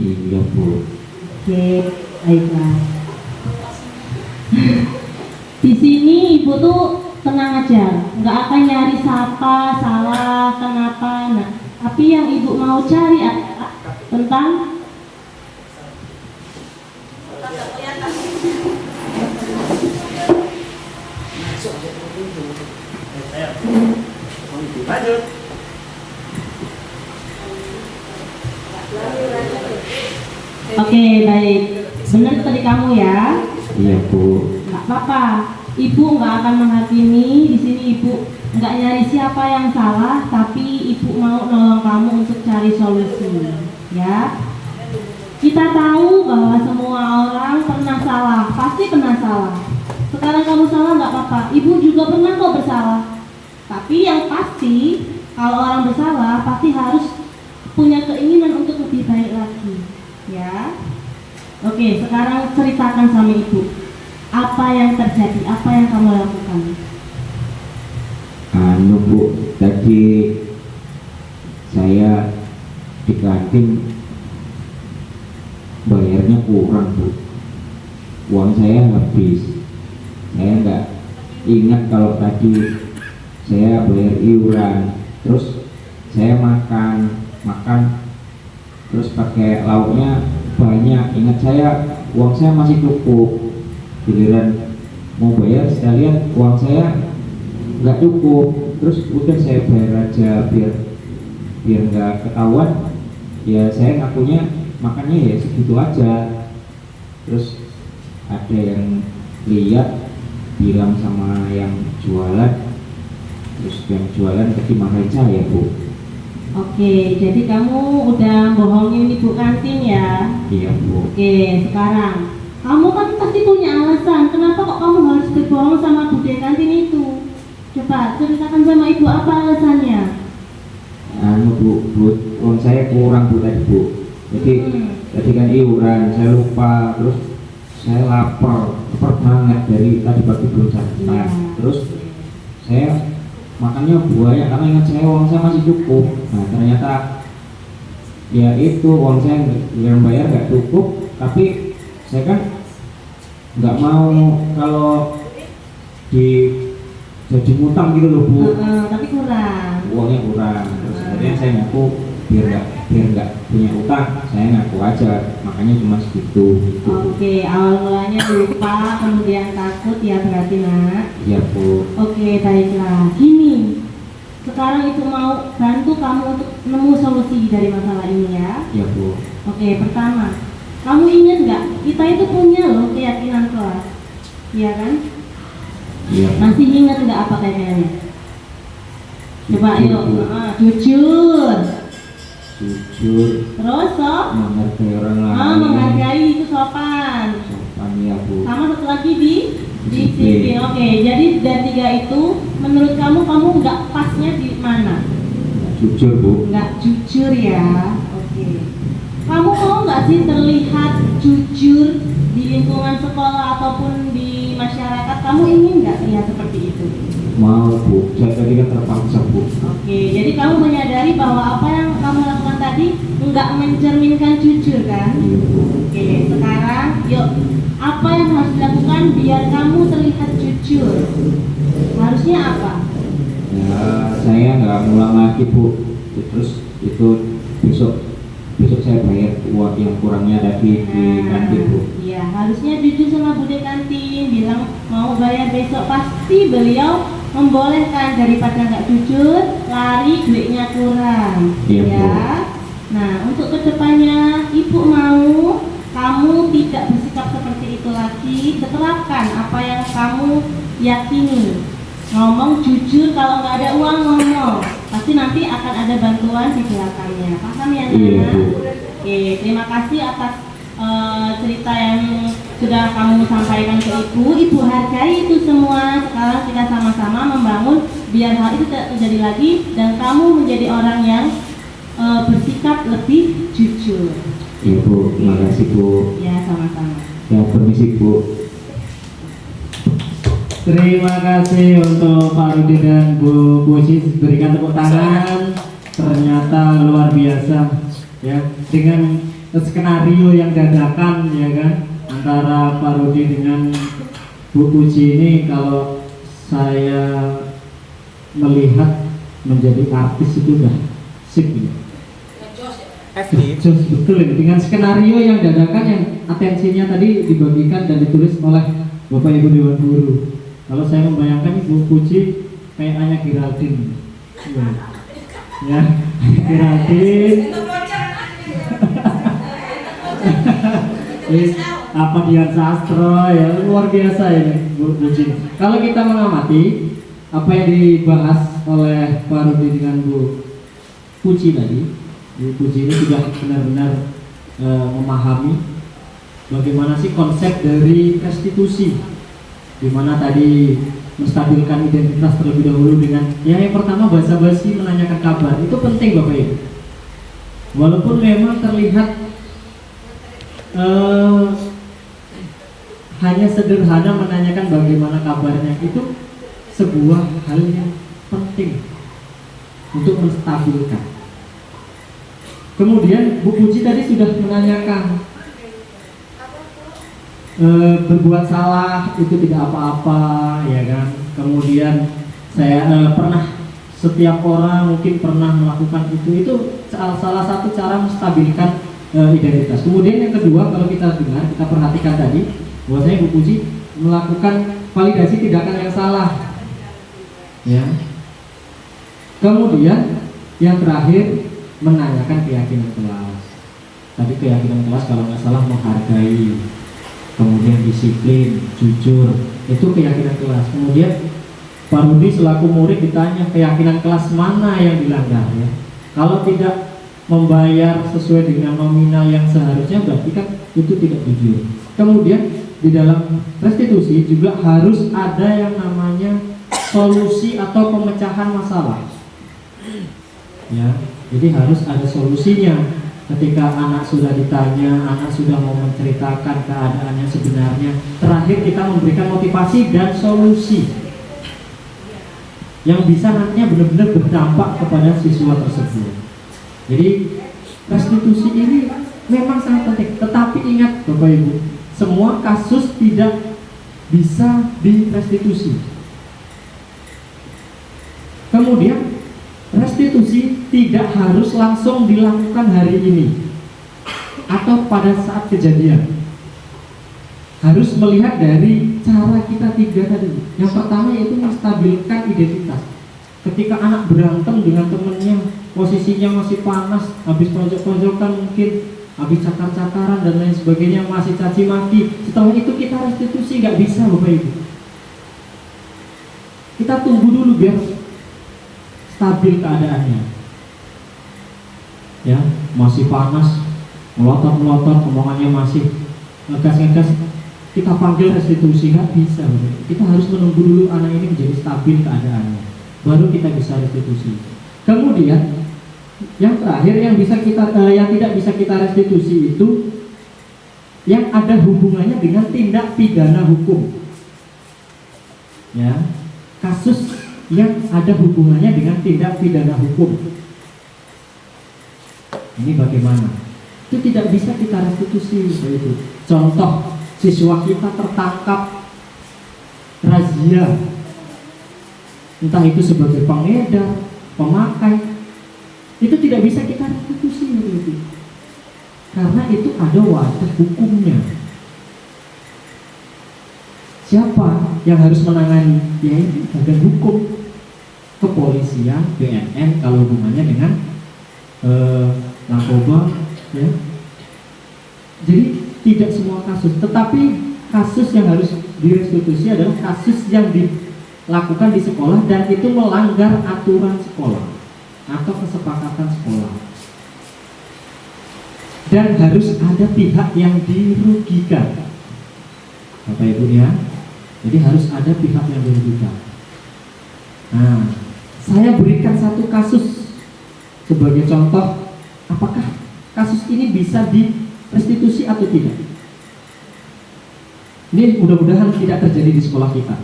Iya Bu. Oke, baiklah. Di sini ibu tuh tenang aja, nggak akan nyari siapa salah, kenapa. Nah, tapi yang ibu mau cari tentang Oke, baik. Benar tadi kamu ya? Iya Bu. Nggak apa-apa. Ibu nggak akan menghakimi. Di sini ibu nggak nyari siapa yang salah, tapi ibu mau nolong kamu untuk cari solusi. Ya. Kita tahu bahwa semua orang pernah salah, pasti pernah salah. Sekarang kamu salah nggak apa-apa. Ibu juga pernah kok bersalah. Tapi yang pasti, kalau orang bersalah pasti harus punya keinginan untuk lebih baik lagi. Ya. Oke, sekarang ceritakan sama ibu. Apa yang terjadi? Apa yang kamu lakukan? Bu, tadi saya di kantin bayarnya kurang Bu. Uang saya habis. Saya nggak ingat kalau tadi saya bayar iuran, terus saya makan terus pakai lauknya banyak, ingat saya uang saya masih cukup, giliran mau bayar sekalian uang saya nggak cukup, terus udah saya bayar aja biar nggak ketahuan, ya saya ngakunya makannya ya segitu aja. Terus ada yang lihat bilang sama yang jualan, terus yang jualan tadi marahin saya, Bu. Oke, jadi kamu udah bohongin ibu kantin ya? Iya, Bu. Oke, sekarang kamu kan pasti punya alasan kenapa kok kamu harus berbohong sama bude kantin itu. Coba ceritakan sama ibu apa alasannya. Bu, uang saya kurang, Bu, tadi, Bu. Jadi tadi kan iuran, saya lupa, terus saya lapar banget dari tadi pagi belum sarapan. Terus saya makannya banyak karena ingat saya uang saya masih cukup. Nah ternyata ya itu uang saya yang bayar nggak cukup, tapi saya kan nggak mau kalau jadi ngutang gitu loh, Bu. Tapi kurang. Uangnya kurang. Terus akhirnya saya ngaku biar nggak punya utang, saya ngaku aja, makanya cuma segitu. Gitu. Oke, awal mulanya lupa, kemudian takut ya berarti nak. Iya, Bu. Oke, baiklah. Gini, sekarang itu mau bantu kamu untuk nemu solusi dari masalah ini ya. Iya, Bu. Oke, pertama, kamu ingat nggak? Kita itu punya loh keyakinan kelas, iya kan? Iya. Masih ingat nggak apa kayaknya? Coba yuk, jujur. Jujur. Terus so? Menghargai orang lain. Menghargai itu sopan. Sopan ya, Bu. Sama satu lagi di disiplin. Oke, jadi dari tiga itu, menurut kamu nggak pasnya di mana? Jujur, Bu. Nggak jujur ya. Oke. Kamu mau nggak sih terlihat jujur di lingkungan sekolah ataupun di masyarakat? Kamu ingin nggak terlihat seperti itu? Mau, Bu. Saya tadi kan terpaksa, Bu. Oke, jadi kamu menyadari bahwa apa yang kamu lakukan tadi nggak mencerminkan jujur kan? Iya, Bu. Oke, sekarang yuk, apa yang harus dilakukan biar kamu terlihat jujur? Harusnya apa? Ya, saya nggak ngulang lagi, Bu. Terus itu besok saya bayar uang yang kurangnya tadi di kantin, Bu. Iya, harusnya jujur sama bude kantin, bilang mau bayar besok, pasti beliau membolehkan. Daripada nggak jujur, lari duitnya kurang. Iya, ya. Bu. Nah, untuk kedepannya ibu mau kamu tidak bersikap seperti itu lagi. Terapkan apa yang kamu yakini. Ngomong jujur, kalau nggak ada uang ngomong, pasti nanti akan ada bantuan di belakangnya. Paham ya, Nana? Iya, Bu. Oke, terima kasih atas cerita yang sudah kamu sampaikan ke ibu. Ibu hargai itu semua. Sekarang kita sama-sama membangun biar hal itu tidak terjadi lagi dan kamu menjadi orang yang bersikap lebih jujur. Iya, Bu. Terima kasih, Bu. Ya, sama-sama. Ya, permisi, Bu. Terima kasih untuk Pak Rudi dan Bu Puji, berikan tepuk tangan. Ternyata luar biasa ya, dengan skenario yang dadakan ya kan antara Pak Rudi dengan Bu Puji ini, kalau saya melihat menjadi artis itu udah sip ya. Jos betul ini, dengan skenario yang dadakan yang atensinya tadi dibagikan dan ditulis oleh Bapak Ibu Dewan Guru. Kalau saya membayangkan Bu Puji kayak Anya Giraldin, ya, Giraldin, apa Dian Sastro ya, luar biasa ini Bu Puji. Kalau kita mengamati apa yang dibahas oleh Pak Rudi dengan Bu Puji tadi, Bu Puji ini sudah benar-benar memahami bagaimana sih konsep dari restitusi, di mana tadi menstabilkan identitas terlebih dahulu dengan ya yang pertama basa-basi menanyakan kabar. Itu penting Bapak Ibu. Walaupun memang terlihat hanya sederhana menanyakan bagaimana kabarnya, itu sebuah hal yang penting untuk menstabilkan. Kemudian Bu Puji tadi sudah menanyakan berbuat salah itu tidak apa-apa ya kan, kemudian saya pernah, setiap orang mungkin pernah melakukan itu salah satu cara menstabilkan identitas. Kemudian yang kedua, kalau kita dengar, kita perhatikan tadi, bahwasanya Bu Puji melakukan validasi tindakan yang salah, ya. Kemudian yang terakhir, menanyakan keyakinan kelas. Tadi keyakinan kelas kalau nggak salah menghargai, kemudian disiplin, jujur, itu keyakinan kelas. Kemudian Pak Rudi selaku murid ditanya keyakinan kelas mana yang dilanggar, ya. Kalau tidak membayar sesuai dengan nominal yang seharusnya, berarti kan itu tidak jujur. Kemudian di dalam restitusi juga harus ada yang namanya solusi atau pemecahan masalah, ya. Jadi harus ada solusinya. Ketika anak sudah ditanya, anak sudah mau menceritakan keadaannya sebenarnya, terakhir kita memberikan motivasi dan solusi yang bisa nantinya benar-benar berdampak kepada siswa tersebut. Jadi restitusi ini memang sangat penting. Tetapi ingat Bapak Ibu, semua kasus tidak bisa direstitusi. Kemudian restitusi tidak harus langsung dilakukan hari ini atau pada saat kejadian. Harus melihat dari cara kita 3 tadi. Yang pertama yaitu menstabilkan identitas. Ketika anak berantem dengan temannya, posisinya masih panas, habis tonjok-tonjokan mungkin, habis cakar-cakaran dan lain sebagainya, masih caci maki. Setelah itu kita restitusi, nggak bisa Bapak Ibu. Kita tunggu dulu biar stabil keadaannya, ya. Masih panas, melotot-melotot, omongannya masih ngegas-ngegas, kita panggil restitusi, nggak bisa. Kita harus menunggu dulu anak ini menjadi stabil keadaannya, baru kita bisa restitusi. Kemudian yang terakhir yang tidak bisa kita restitusi itu yang ada hubungannya dengan tindak pidana hukum, ya. Kasus yang ada hubungannya dengan tindak pidana hukum. Ini bagaimana? Itu tidak bisa kita restitusi, itu. Contoh, siswa kita tertangkap razia, entah itu sebagai pengedar, pemakai, itu tidak bisa kita restitusi, itu. Karena itu ada wadah hukumnya. Siapa yang harus menangani? Ya ini badan hukum, kepolisian, BNN kalau hubungannya dengan narkoba, ya. Jadi tidak semua kasus, tetapi kasus yang harus direstitusi adalah kasus yang dilakukan di sekolah dan itu melanggar aturan sekolah atau kesepakatan sekolah, dan harus ada pihak yang dirugikan, Bapak Ibu, ya. Jadi harus ada pihak yang dirugikan. Nah, saya berikan satu kasus sebagai contoh, apakah kasus ini bisa direstitusi atau tidak. Ini mudah-mudahan tidak terjadi di sekolah kita.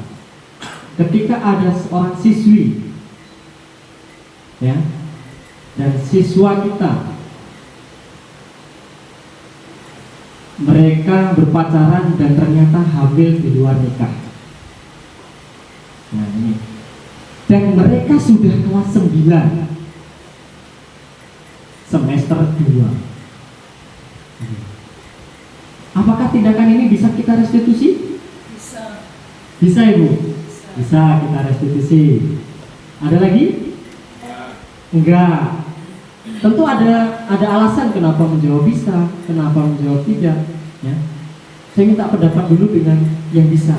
Ketika ada seorang siswi, ya, dan siswa kita, mereka berpacaran dan ternyata hamil di luar nikah. Nah ini, dan mereka sudah kelas 9 semester 2. Apakah tindakan ini bisa kita restitusi? Bisa. Bisa Ibu? Bisa kita restitusi. Ada lagi? Enggak. Tentu ada alasan kenapa menjawab bisa, kenapa menjawab tidak, ya. Saya minta pendapat dulu dengan yang bisa,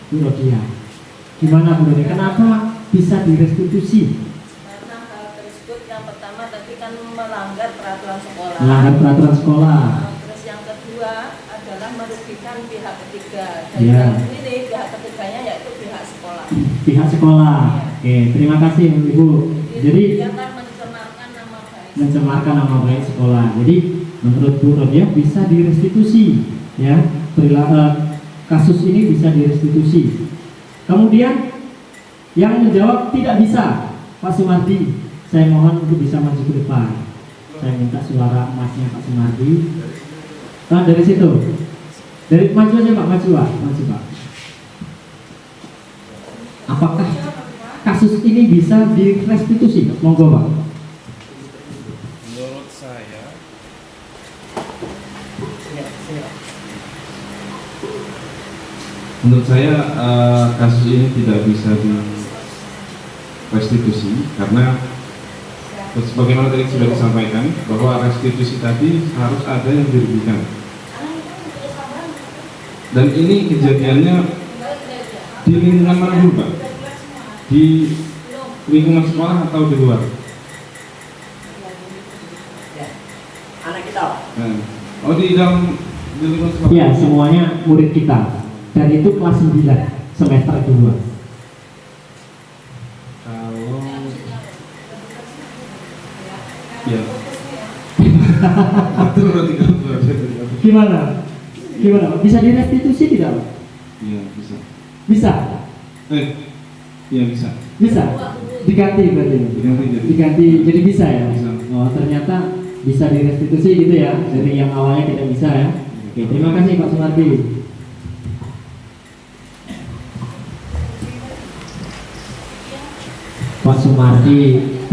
Bu Rodia. Gimana Bu Rodia? Kenapa bisa direstitusi? Karena hal tersebut yang pertama tadi kan melanggar peraturan sekolah. Melanggar peraturan sekolah. Terus yang kedua adalah merugikan pihak ketiga. Dan Ya. yang ini pihak ketiganya yaitu pihak sekolah. Pihak sekolah. Oke, terima kasih Ibu. Jadi Dia kan mencemarkan nama baik. mencemarkan nama baik sekolah. Jadi menurut Bu Rodia bisa direstitusi, ya. Kasus ini bisa direstitusi. Kemudian yang menjawab tidak bisa, Pak Sumardi, saya mohon untuk bisa maju ke depan. Saya minta suara emasnya Pak Sumardi. Dari situ, dari maju aja Pak, maju Pak. Apa apakah kasus ini bisa direstitusi? Monggo Pak. Menurut saya kasus ini tidak bisa direstitusi karena sebagaimana tadi sudah disampaikan bahwa restitusi tadi harus ada yang dirugikan, dan ini kejadiannya di lingkungan mana dulu Pak? Di lingkungan sekolah atau di luar? Anak kita. Oh, di dalam lingkungan sekolah? Ya, semuanya murid kita. Dan itu kelas 9, semester 2. Kalau ya betul berarti kalau Gimana? Gimana? Bisa direstitusi tidak Pak? iya bisa. Bisa? Iya bisa. Bisa? Diganti berarti? Diganti, jadi bisa ya? Bisa. Oh, ternyata bisa direstitusi gitu ya, dari yang awalnya tidak bisa ya. Oke, terima kasih Pak Sumardi. Pak Sumardi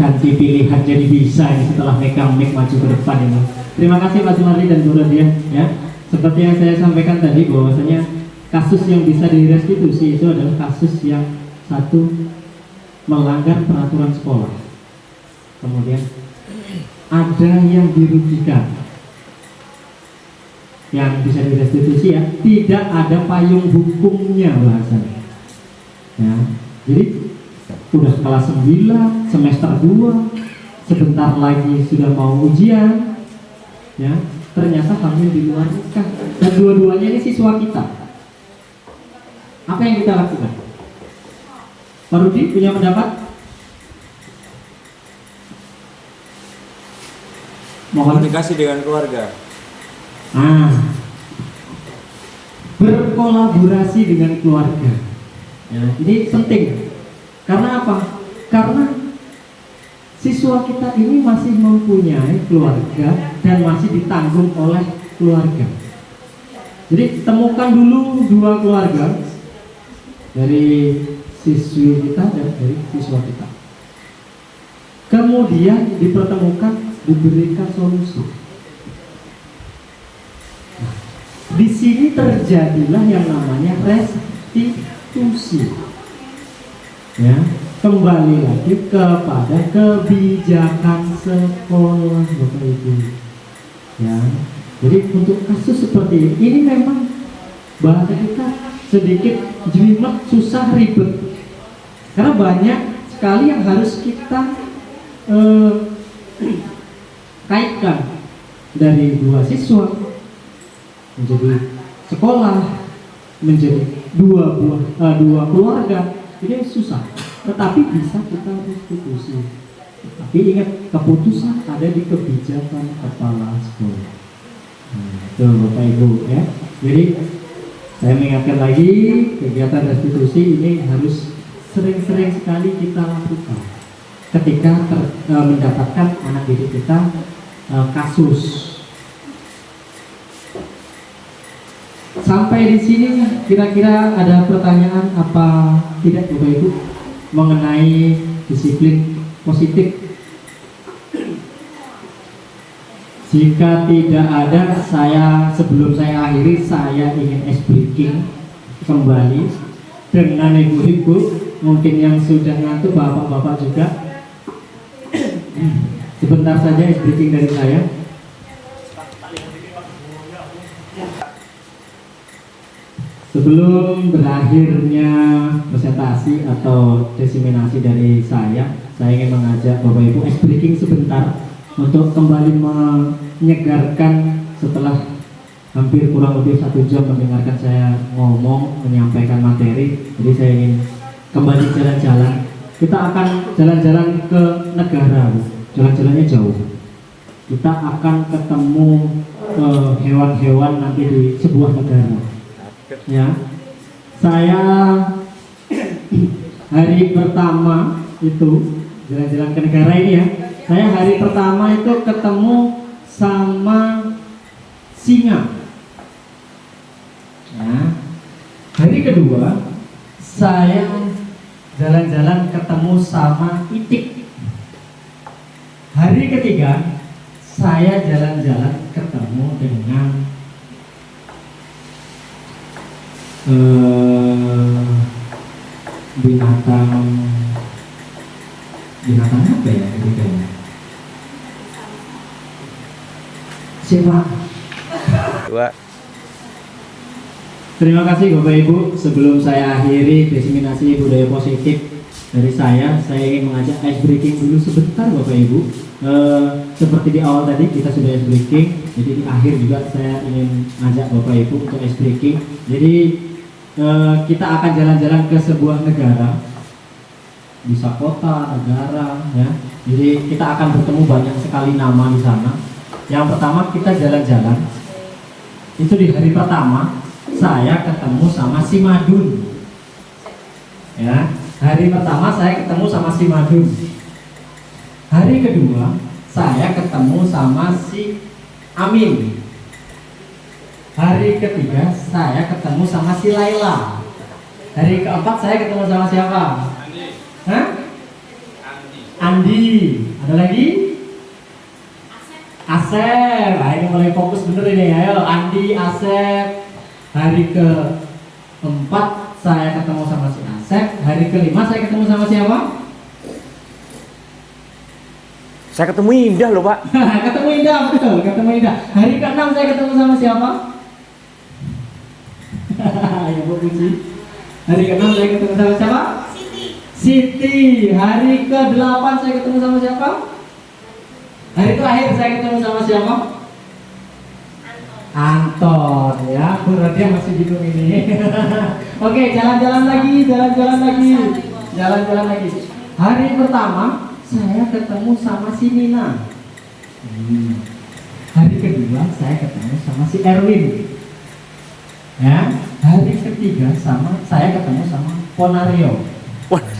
ganti pilihan jadi bisa ini setelah Mekamik maju ke depan ini. Terima kasih Pak Sumardi dan Bu Rodia ya. Seperti yang saya sampaikan tadi bahwasanya kasus yang bisa direstitusi itu adalah kasus yang satu melanggar peraturan sekolah, kemudian ada yang dirugikan, yang bisa direstitusi ya, tidak ada payung hukumnya bahasanya ya. Jadi udah kelas 9 semester 2, sebentar lagi sudah mau ujian ya, ternyata hamil di luar nikah, dan dua-duanya ini siswa kita. Apa yang kita lakukan? Pak Rudi punya pendapat? Mohon Komunikasi dengan keluarga. Berkolaborasi dengan keluarga ya, ini penting. Karena apa? Karena siswa kita ini masih mempunyai keluarga dan masih ditanggung oleh keluarga. Jadi temukan dulu dua keluarga, dari siswi kita dan dari siswa kita, kemudian dipertemukan, diberikan solusi. Nah, di sini terjadilah yang namanya restitusi ya, kembali lagi kepada kebijakan sekolah Bapak Ibu ya. Jadi untuk kasus seperti ini memang bahasa kita sedikit jelimet, susah, ribet, karena banyak sekali yang harus kita kaitkan, dari dua siswa menjadi sekolah, menjadi dua keluarga. Ini susah, tetapi bisa kita restitusi. Tapi ingat, keputusan ada di kebijakan kepala sekolah. Itu Bapak Ibu ya. Jadi saya mengingatkan lagi, kegiatan restitusi ini harus sering-sering sekali kita lakukan ketika mendapatkan anak didik kita kasus. Sampai di sini kira-kira ada pertanyaan apa tidak Bapak Ibu mengenai disiplin positif? Jika tidak ada, sebelum saya akhiri, saya ingin ice breaking kembali dengan ibu-ibu, mungkin yang sudah ngantuk, bapak-bapak juga. Sebentar saja ice breaking dari saya. Sebelum berakhirnya presentasi atau diseminasi dari saya ingin mengajak Bapak Ibu ice breaking sebentar untuk kembali menyegarkan setelah hampir kurang lebih 1 jam mendengarkan saya ngomong, menyampaikan materi. Jadi saya ingin kembali jalan-jalan. Kita akan jalan-jalan ke negara, jalan-jalannya jauh. Kita akan ketemu hewan-hewan nanti di sebuah negara. Ya, saya hari pertama itu jalan-jalan ke negara ini ya. Saya hari pertama itu ketemu sama singa. Ya. Hari kedua saya jalan-jalan ketemu sama Itik. Hari ketiga, saya jalan-jalan ketemu dengan binatang apa ya ketiganya? Siapa? Terima kasih Bapak Ibu. Sebelum saya akhiri diseminasi budaya positif dari saya ingin mengajak ice breaking dulu sebentar Bapak Ibu. Seperti di awal tadi kita sudah ice breaking, jadi di akhir juga saya ingin mengajak Bapak Ibu untuk ice breaking. Jadi kita akan jalan-jalan ke sebuah negara, bisa kota, negara, ya. Jadi kita akan bertemu banyak sekali nama di sana. Yang pertama kita jalan-jalan, itu di hari pertama saya ketemu sama si Madun. Ya, hari pertama saya ketemu sama si Madun. Hari kedua saya ketemu sama si Amin. Hari ketiga saya ketemu sama si Laila. Hari keempat saya ketemu sama siapa? Hah? Andi. Ada lagi? Asep. Nah, ini mulai fokus bener ini. Ayo, Andi, Asep. Hari keempat saya ketemu sama si Asep. Hari kelima saya ketemu sama siapa? Saya ketemu Indah loh Pak. Ketemu Indah, betul, ketemu Indah. Hari keenam saya ketemu sama siapa? Ya Bu Puji. Hari keenam saya ketemu sama siapa? Siti. Hari ke-8 saya ketemu sama siapa? Hari terakhir saya ketemu sama siapa? Anton, ya. Bu Radia masih bingung ini. Oke, jalan-jalan lagi. Hari pertama saya ketemu sama si Nina. Hari kedua saya ketemu sama si Erwin. Ya, hari ketiga saya ketemu sama Ponario.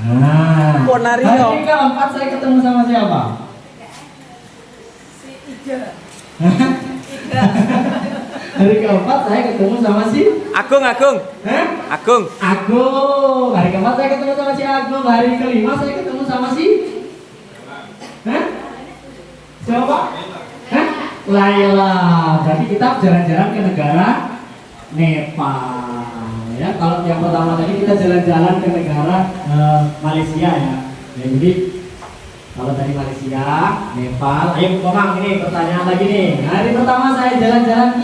Nah, Ponario. Hari keempat saya ketemu sama siapa? Si Ida. Hari keempat saya ketemu sama si Agung. Hah? Agung. Hari keempat saya ketemu sama si Agung. Hari kelima saya ketemu sama si Hah? Siapa? Hah? Laila. Jadi kita jalan-jalan ke negara Nepal. Ya, kalau yang pertama tadi kita jalan-jalan ke negara Malaysia ya. Jadi kalau tadi Malaysia, Nepal, ayo Komang ini pertanyaan lagi nih. Hari pertama saya jalan-jalan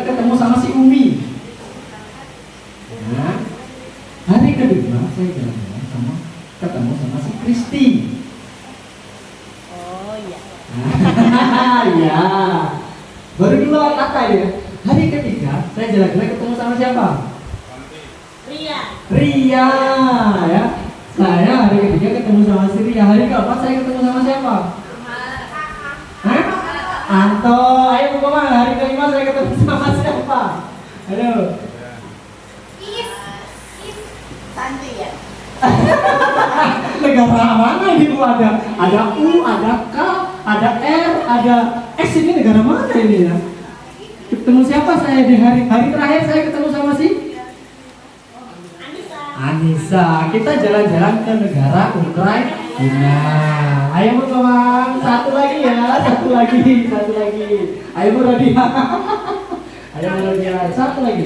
ketemu sama si Umi. Nah, hari kedua saya jalan-jalan ketemu sama si Kristi. Oh iya. Ya, baru keluar kata ya. Hari ketiga saya jalan-jalan ketemu sama siapa? Ria, ya. Saya hari ketiga ketemu sama si Ria. Hari keempat saya ketemu sama siapa? Hah? Anto. Ayo Bu Komang, hari kelima saya ketemu sama siapa? Ayo. Santi ya. Negara mana ini Bu? Ada U, ada K, ada R, ada S. Ini negara mana ini ya? Ketemu siapa saya di hari terakhir saya ketemu sama si Anissa. Kita jalan-jalan ke negara Ukraina. Ayo Bu Komang, satu lagi. Ayo Bu Radia. Satu lagi.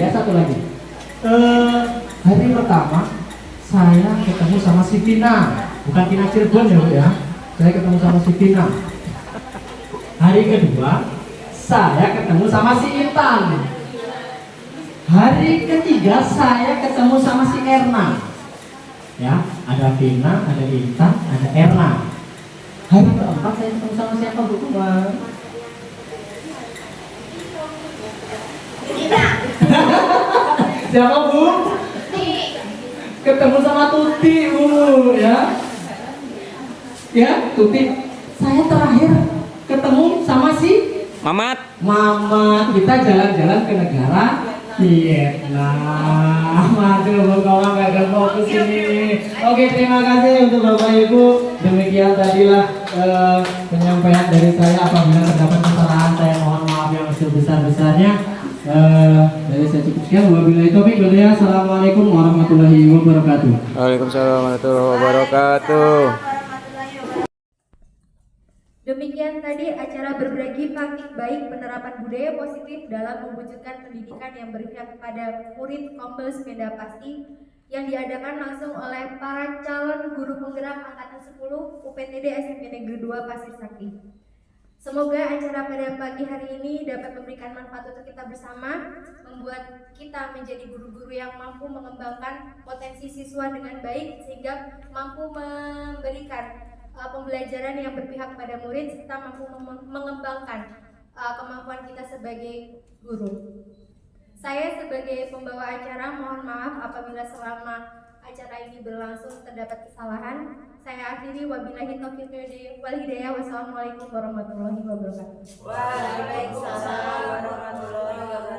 Hari pertama saya ketemu sama si Tina. Bukan Tina Cirebon ya Bu ya. Saya ketemu sama si Tina. Hari kedua saya ketemu sama si Intan. Hari ketiga saya ketemu sama si Erna. Ya, ada Vina, ada Intan, ada Erna. Hari keempat saya ketemu sama siapa Bu Komang? Siapa Bu? Ketemu sama Tuti Bu, ya. Ya, Tuti. Saya terakhir ketemu sama si Mamat. Mama. Kita jalan-jalan ke negara Vietnam. Aduh, Bu Komang gak ada fokus ini. Oke, terima kasih untuk Bapak Ibu. Demikian tadilah penyampaian dari saya. Apabila terdapat kesalahan, saya mohon maaf yang sebesar-besarnya. Dari saya cukup sekian. Wabillahi taufiq wal hidayah. Assalamualaikum warahmatullahi wabarakatuh. Waalaikumsalam warahmatullahi wabarakatuh. Demikian tadi acara berbagi praktik baik penerapan budaya positif dalam mewujudkan pendidikan yang berpihak kepada murid Kombel Sepeda Pasti yang diadakan langsung oleh para calon guru penggerak angkatan 10 UPTD SMP Negeri 2 Pasir Sakti. Semoga acara pada pagi hari ini dapat memberikan manfaat untuk kita bersama, membuat kita menjadi guru-guru yang mampu mengembangkan potensi siswa dengan baik sehingga mampu memberikan pembelajaran yang berpihak pada murid serta mampu mengembangkan kemampuan kita sebagai guru. Saya sebagai pembawa acara mohon maaf apabila selama acara ini berlangsung terdapat kesalahan. Saya akhiri wabillahi taufiq wal hidayah. Wassalamualaikum warahmatullahi wabarakatuh. Waalaikumsalam warahmatullahi wabarakatuh.